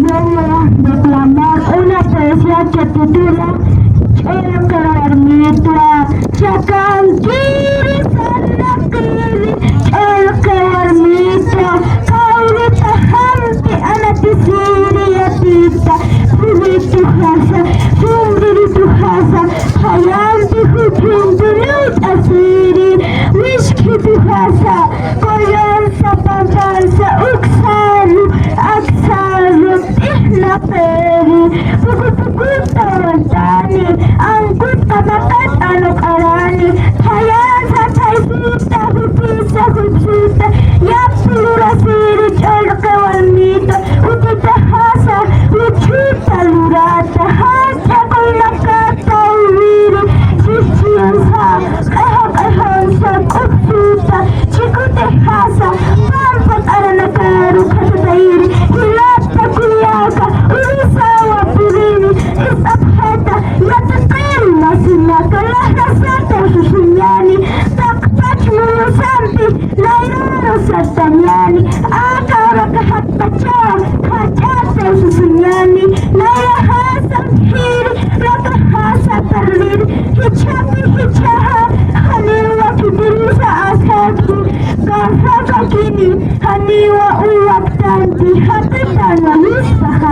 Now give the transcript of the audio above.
Voy a declamar una poesía que titula El Carmita. Chacantiri Sanakiri, El Carmita. Kaulita Hampi Anatisiri Yatita. Sumiritu Hasa, Hayanti Hutuntunut Asiri, Wishkitu Hasa, Koyansa Papansa, Uksaru, Aksaru, Ihna Peri, Pukupukuta Wantani, Angkut Kabakat Anukarani, Hayansa Taisita, Hupisa Hupsita, Yapura Siri, Cholka Walmita, Utita Hasa, Uchuta Lurata, Hasa Kolakata Uviri, Sisiansa, Kahakansa, Kupsuta, Chikute Hasa, Pampat Aranakaru, Katatairi, Hilata Kuyaka, Urisawa Purini, Isapheta, Yatatari Masinaka, Lahasata Susunyani, Takpach Mulusampi, Lairaro Satanyani, Akara Kahatpacha, Hachata Susunyani, Laira Hasa Hiri, Raka Hasa Parliri, Hichapi Hichaha, Haniwa Kidilisa Asaki, Kahaka Kini, Haniwa Uwaktanti, Hatitana Yusaha,